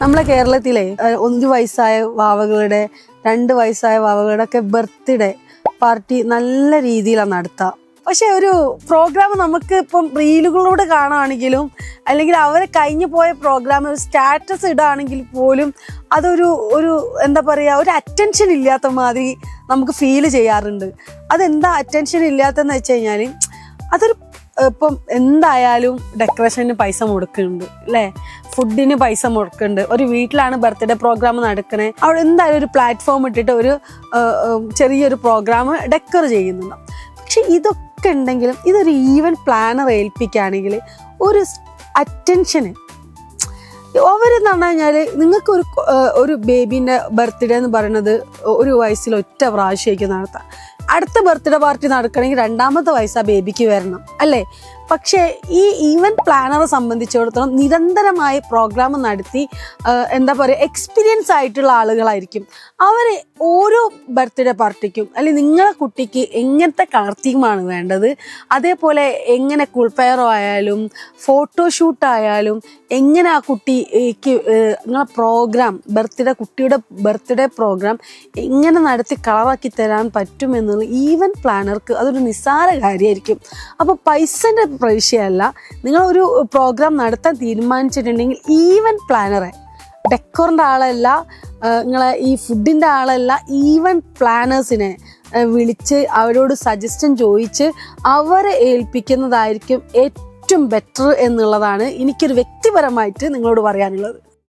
നമ്മളെ കേരളത്തിലെ 1 വയസ്സായ വാവകളുടെ 2 വയസ്സായ വാവകളുടെ ഒക്കെ ബർത്ത്ഡേ പാർട്ടി നല്ല രീതിയിലാണ് നടത്തുക. പക്ഷെ ഒരു പ്രോഗ്രാം നമുക്ക് ഇപ്പം റീലുകളിലൂടെ കാണുകയാണെങ്കിലും അല്ലെങ്കിൽ അവരെ കഴിഞ്ഞു പോയ പ്രോഗ്രാം ഒരു സ്റ്റാറ്റസ് ഇടുകയാണെങ്കിൽ പോലും അതൊരു എന്താ പറയുക, ഒരു അറ്റൻഷൻ ഇല്ലാത്ത മാതിരി നമുക്ക് ഫീൽ ചെയ്യാറുണ്ട്. അതെന്താ അറ്റൻഷൻ ഇല്ലാത്തതെന്ന് വെച്ച് കഴിഞ്ഞാൽ അതൊരു ഇപ്പം എന്തായാലും ഡെക്കറേഷന് പൈസ മുടക്കുന്നുണ്ട് അല്ലേ, ഫുഡിന് പൈസ മുടക്കുന്നുണ്ട്. ഒരു വീട്ടിലാണ് ബർത്ത്ഡേ പ്രോഗ്രാം നടക്കണേ, അവിടെ എന്തായാലും ഒരു പ്ലാറ്റ്ഫോം ഇട്ടിട്ട് ഒരു ചെറിയൊരു പ്രോഗ്രാം ഡെക്കർ ചെയ്യുന്നുണ്ട്. പക്ഷെ ഇതൊക്കെ ഉണ്ടെങ്കിലും ഇതൊരു ഈവൻറ്റ് പ്ലാനർ ഏൽപ്പിക്കുകയാണെങ്കിൽ ഒരു അറ്റൻഷന് അവരെന്ന് പറഞ്ഞു കഴിഞ്ഞാൽ നിങ്ങൾക്ക് ഒരു ബേബീൻ്റെ ബർത്ത്ഡേ എന്ന് പറയുന്നത് 1 വയസ്സിൽ ഒറ്റ പ്രാവശ്യമായിരിക്കും നടത്താം. അടുത്ത ബർത്ത്ഡേ പാർട്ടി നടക്കണമെങ്കിൽ 2ാമത്തെ വയസ്സ് ആ ബേബിക്ക് വരണം അല്ലേ. പക്ഷേ ഈ ഈവൻറ്റ് പ്ലാനറെ സംബന്ധിച്ചിടത്തോളം നിരന്തരമായി പ്രോഗ്രാം നടത്തി എന്താ പറയുക, എക്സ്പീരിയൻസ് ആയിട്ടുള്ള ആളുകളായിരിക്കും അവർ. ഓരോ ബർത്ത്ഡേ പാർട്ടിക്കും അല്ലെങ്കിൽ നിങ്ങളെ കുട്ടിക്ക് എങ്ങനത്തെ കളർ തീമാണ് വേണ്ടത്, അതേപോലെ എങ്ങനെ കുൾപ്പയറോ ആയാലും ഫോട്ടോഷൂട്ടായാലും എങ്ങനെ ആ കുട്ടിക്ക് നിങ്ങളെ പ്രോഗ്രാം കുട്ടിയുടെ ബർത്ത്ഡേ പ്രോഗ്രാം എങ്ങനെ നടത്തി കളറാക്കി തരാൻ പറ്റുമെന്നുള്ള ഈവൻറ്റ് പ്ലാനർക്ക് അതൊരു നിസ്സാര കാര്യമായിരിക്കും. അപ്പോൾ പൈസൻ്റെ വിഷയമല്ല, നിങ്ങളൊരു പ്രോഗ്രാം നടത്താൻ തീരുമാനിച്ചിട്ടുണ്ടെങ്കിൽ ഈവൻറ്റ് പ്ലാനറെ, ഡെക്കോറിൻ്റെ ആളല്ല, നിങ്ങളെ ഈ ഫുഡിൻ്റെ ആളല്ല, ഈവൻറ്റ് പ്ലാനേഴ്സിനെ വിളിച്ച് അവരോട് സജഷൻ ചോദിച്ച് അവരെ ഏൽപ്പിക്കുന്നതായിരിക്കും ഏറ്റവും ബെറ്റർ എന്നുള്ളതാണ് എനിക്കൊരു വ്യക്തിപരമായിട്ട് നിങ്ങളോട് പറയാനുള്ളത്.